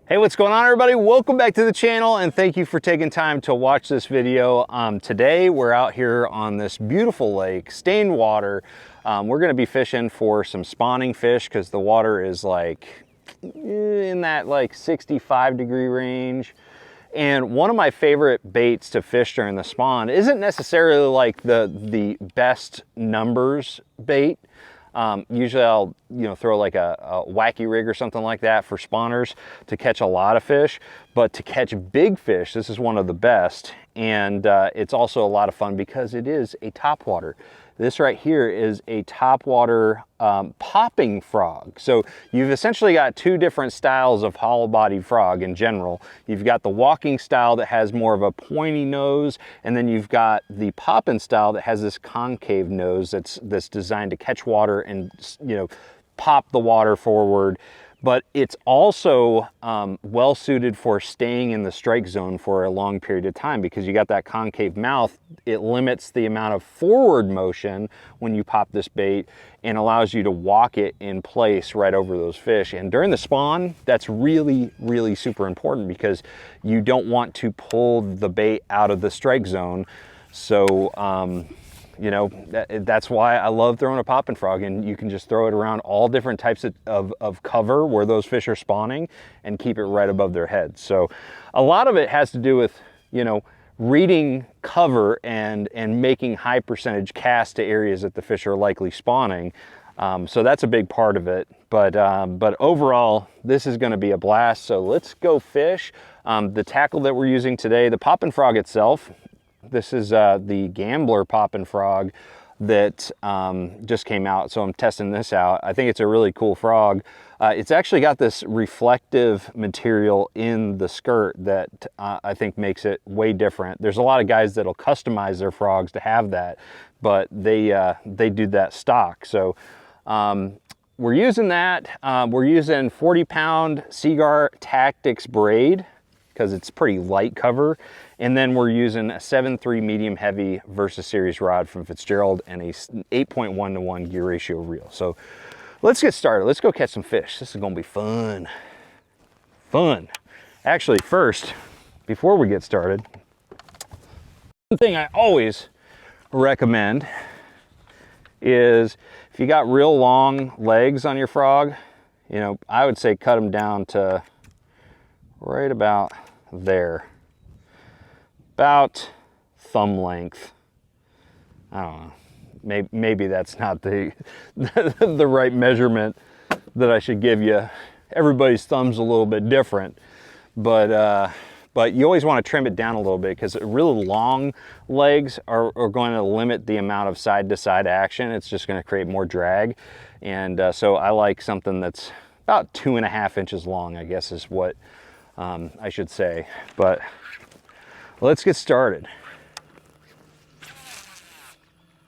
Hey, what's going on, everybody? Welcome back to the channel and thank you for taking time to watch this video. Today we're out here on this beautiful lake, stained water. We're going to be fishing for some spawning fish because the water is like in that like 65-degree range. And one of my favorite baits to fish during the spawn isn't necessarily like the best numbers bait. Usually I'll throw like a wacky rig or something like that for spawners to catch a lot of fish, but to catch big fish, this is one of the best. And it's also a lot of fun because it is a topwater. This right here is a topwater popping frog. So you've essentially got two different styles of hollow-bodied frog in general. You've got the walking style that has more of a pointy nose, and then you've got the popping style that has this concave nose that's designed to catch water and pop the water forward. But it's also well suited for staying in the strike zone for a long period of time because you got that concave mouth. It limits the amount of forward motion when you pop this bait and allows you to walk it in place right over those fish. And during the spawn, that's really, really super important because you don't want to pull the bait out of the strike zone. So, that's why I love throwing a popping frog, and you can just throw it around all different types of cover where those fish are spawning and keep it right above their heads. So a lot of it has to do with, reading cover and making high percentage casts to areas that the fish are likely spawning. So that's a big part of it. But overall, this is going to be a blast. So let's go fish. The tackle that we're using today, the popping frog itself, this is the Gambler popping frog that just came out, so I'm testing this out. I think it's a really cool frog. It's actually got this reflective material in the skirt that I think makes it way different. There's a lot of guys that'll customize their frogs to have that, but they do that stock. So we're using that. We're using 40-pound Seaguar Tactics braid because it's pretty light cover. And then we're using a 7.3 medium heavy Versus Series rod from Fitzgerald and a 8.1-to-1 gear ratio reel. So let's get started. Let's go catch some fish. This is gonna be fun. Fun. Actually, first, before we get started, one thing I always recommend is if you got real long legs on your frog, I would say cut them down to right about there. About thumb length. I don't know. Maybe that's not the right measurement that I should give you. Everybody's thumb's a little bit different, but you always want to trim it down a little bit because really long legs are going to limit the amount of side-to-side action. It's just going to create more drag, and so I like something that's about 2.5 inches long, I guess is what I should say. But let's get started.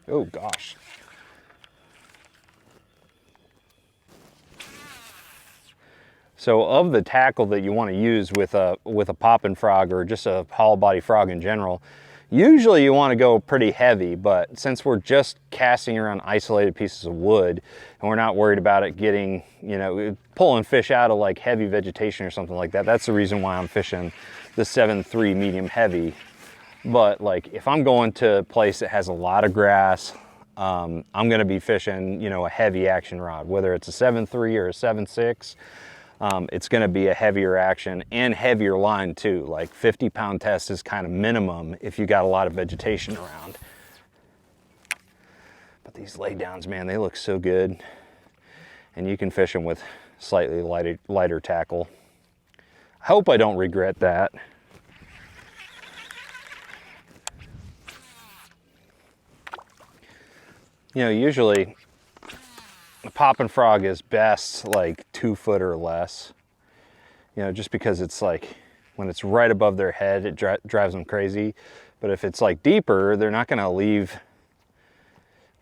Oh gosh. So of the tackle that you want to use with a popping frog or just a hollow body frog in general, usually you want to go pretty heavy, but since we're just casting around isolated pieces of wood and we're not worried about it getting, pulling fish out of like heavy vegetation or something like that, that's the reason why I'm fishing the 7.3 medium heavy. But like if I'm going to a place that has a lot of grass, I'm going to be fishing, a heavy action rod, whether it's a 7.3 or a 7.6. It's going to be a heavier action and heavier line too. Like 50-pound test is kind of minimum if you got a lot of vegetation around. But these laydowns, man, they look so good. And you can fish them with slightly lighter tackle. I hope I don't regret that. Usually a popping frog is best like 2 foot or less, just because it's like when it's right above their head, it drives them crazy. But if it's like deeper, they're not going to leave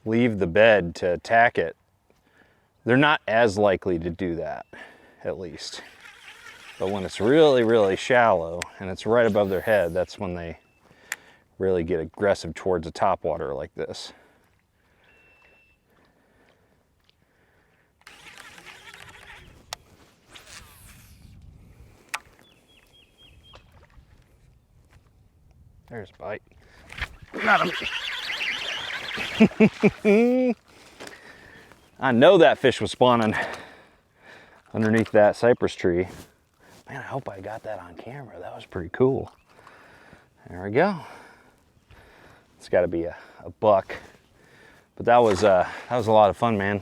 the bed to attack it. They're not as likely to do that, at least. But when it's really, really shallow and it's right above their head, that's when they really get aggressive towards the topwater like this. There's a bite. Got him. I know that fish was spawning underneath that cypress tree. Man, I hope I got that on camera. That was pretty cool. There we go. It's got to be a buck. But that was a lot of fun, man.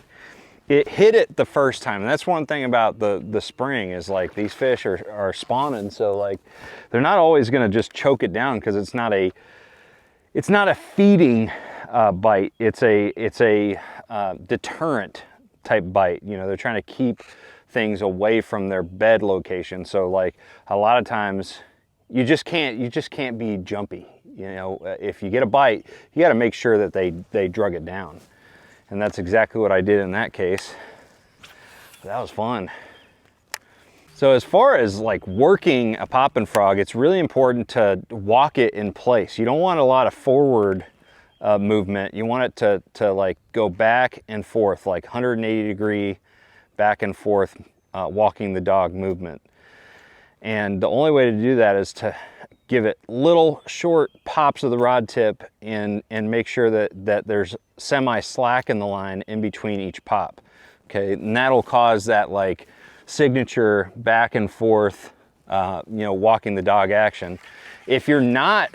It hit it the first time, and that's one thing about the spring is like these fish are spawning, so like they're not always going to just choke it down because it's not a feeding bite. It's a deterrent type bite. You know, they're trying to keep things away from their bed location. So like a lot of times you just can't be jumpy. You know, if you get a bite, you got to make sure that they drug it down. And that's exactly what I did in that case. That was fun. So as far as like working a popping frog, it's really important to walk it in place. You don't want a lot of forward movement. You want it to like go back and forth, like 180 degree back and forth, walking the dog movement. And the only way to do that is to give it little short pops of the rod tip and make sure that there's semi slack in the line in between each pop. Okay, and that'll cause that like signature back and forth, you know, walking the dog action. If you're not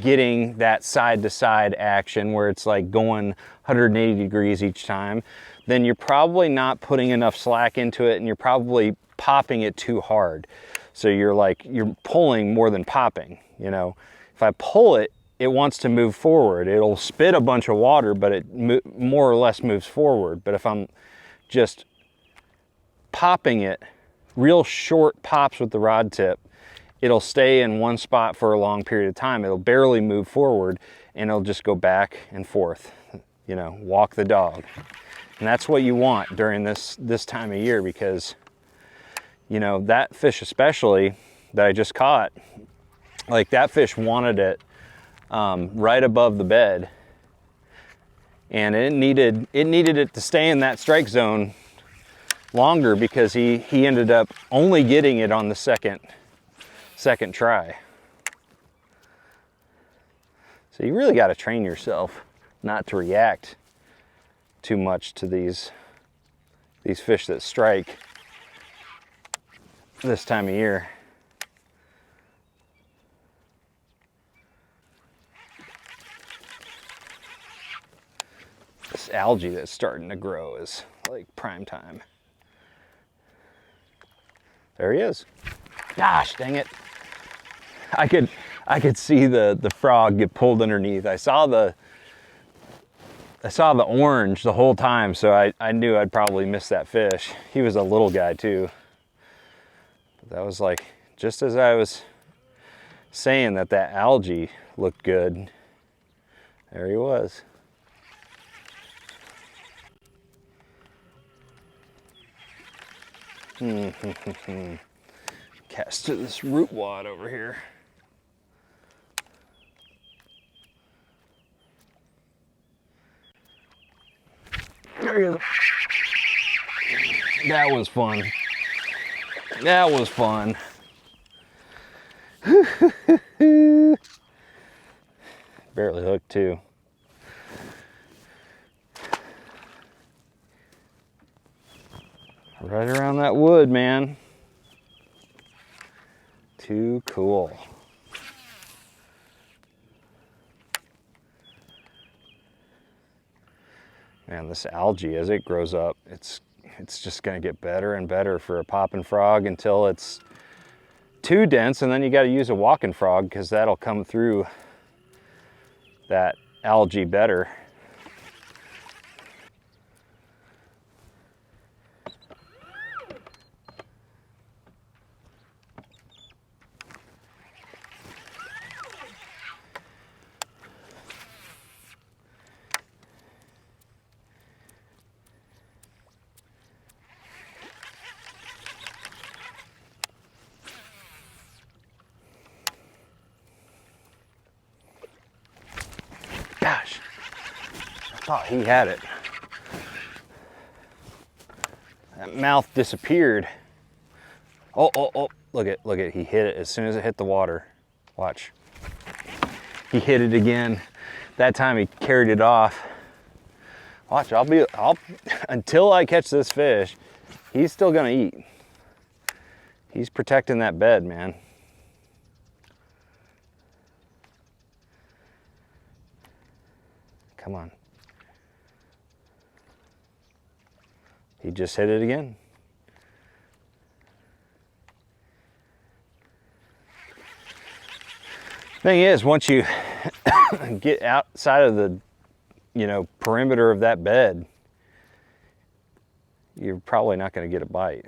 getting that side to side action where it's like going 180 degrees each time, then you're probably not putting enough slack into it and you're probably popping it too hard. So you're pulling more than popping, you know. If I pull it, it wants to move forward. It'll spit a bunch of water, but it more or less moves forward. But if I'm just popping it, real short pops with the rod tip, it'll stay in one spot for a long period of time. It'll barely move forward and it'll just go back and forth, you know, walk the dog. And that's what you want during this time of year, because you know, that fish especially that I just caught, like that fish wanted it right above the bed, and it needed it to stay in that strike zone longer because he ended up only getting it on the second try. So you really got to train yourself not to react too much to these fish that strike this time of year. This algae that's starting to grow is like prime time. There he is. Gosh, dang it. I could see the frog get pulled underneath. I saw the orange the whole time, so I knew I'd probably miss that fish. He was a little guy too. That was like, just as I was saying that algae looked good, there he was. Cast to this root wad over here. There he is. That was fun. That was fun. Barely hooked too. Right around that wood, man. Too cool. Man, this algae, as it grows up, it's just gonna get better and better for a popping frog until it's too dense, and then you gotta use a walking frog because that'll come through that algae better. Gosh, I thought he had it. That mouth disappeared. Oh, look at, he hit it as soon as it hit the water. Watch. He hit it again. That time he carried it off. Watch, until I catch this fish, he's still gonna eat. He's protecting that bed, man. Come on. He just hit it again. Thing is, once you get outside of the, perimeter of that bed, you're probably not going to get a bite.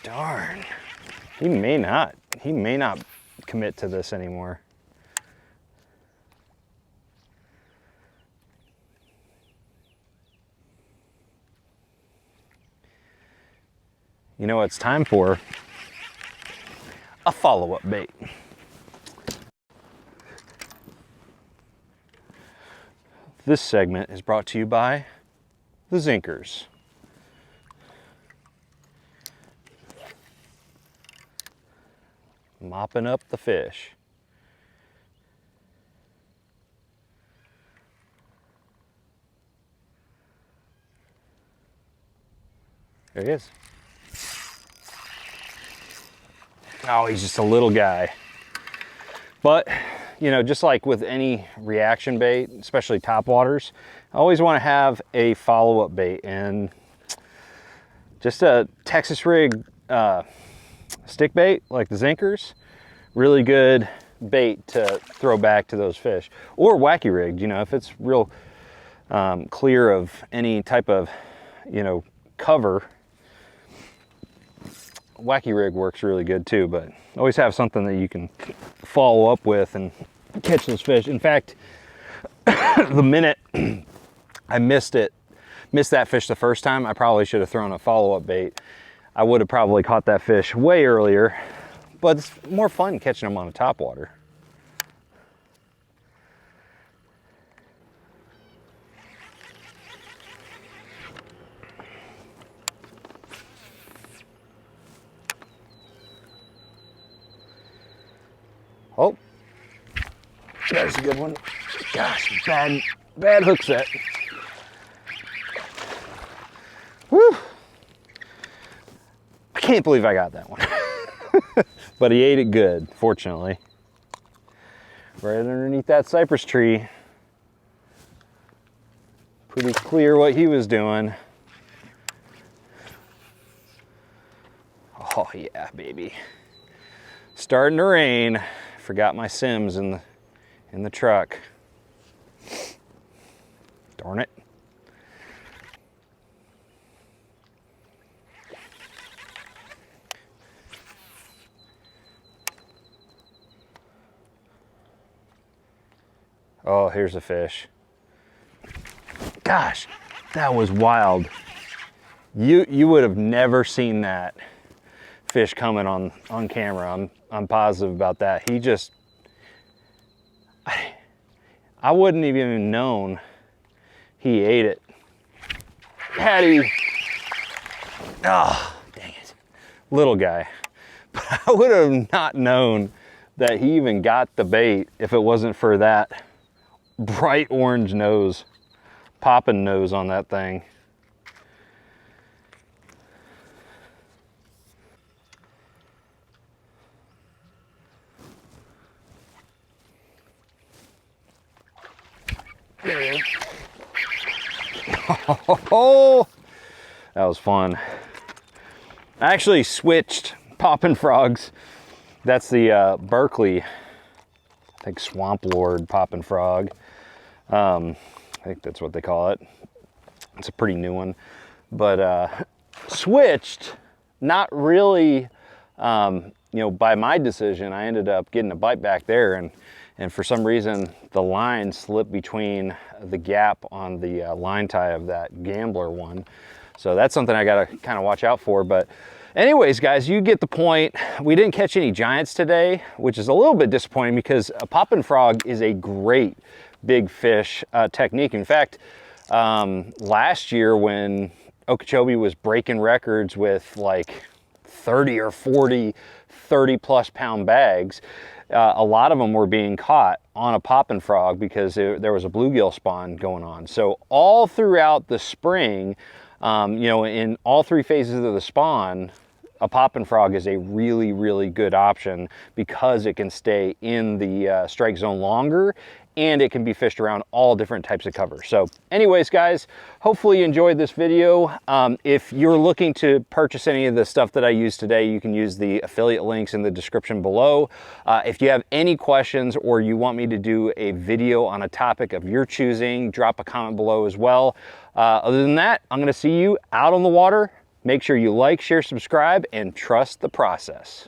Darn. He may not commit to this anymore. You know what it's time for? A follow-up bait. This segment is brought to you by the Zinkers. Mopping up the fish. There he is. Oh, he's just a little guy. But, just like with any reaction bait, especially topwaters, I always want to have a follow-up bait. And just a Texas rig stick bait like the Zinkers, really good bait to throw back to those fish. Or wacky rigged, if it's real clear of any type of cover, wacky rig works really good too. But always have something that you can follow up with and catch those fish. In fact, the minute I missed that fish the first time, I probably should have thrown a follow-up bait. I would have probably caught that fish way earlier, but it's more fun catching them on a topwater. Oh, there's a good one. Gosh, bad hook set. Whew. I can't believe I got that one. But he ate it good, fortunately. Right underneath that cypress tree. Pretty clear what he was doing. Oh yeah, baby. Starting to rain. Forgot my Sims in the truck. Darn it. Oh, here's a fish. Gosh, that was wild. You would have never seen that fish coming on camera. I'm positive about that. He just, I wouldn't have even known he ate it. Had he, oh, dang it. Little guy. But I would have not known that he even got the bait if it wasn't for that bright orange nose, popping nose on that thing. There he is. Oh, that was fun. I actually switched popping frogs. That's the Berkeley, I think, Swamp Lord popping frog. I think that's what they call it. It's a pretty new one, but switched, not really, by my decision. I ended up getting a bite back there, and for some reason the line slipped between the gap on the line tie of that Gambler one. So that's something I gotta kind of watch out for. But Anyways, guys, you get the point. We didn't catch any giants today, which is a little bit disappointing because a popping frog is a great big fish technique. In fact, last year when Okeechobee was breaking records with like 30 or 40 30+ pound bags, a lot of them were being caught on a popping frog because there was a bluegill spawn going on. So all throughout the spring, you know, in all 3 phases of the spawn, a popping frog is a really, really good option because it can stay in the strike zone longer and it can be fished around all different types of cover. So anyways, guys, hopefully you enjoyed this video. If you're looking to purchase any of the stuff that I used today, you can use the affiliate links in the description below. If you have any questions or you want me to do a video on a topic of your choosing, drop a comment below as well. Other than that, I'm gonna see you out on the water. Make sure you like, share, subscribe, and trust the process.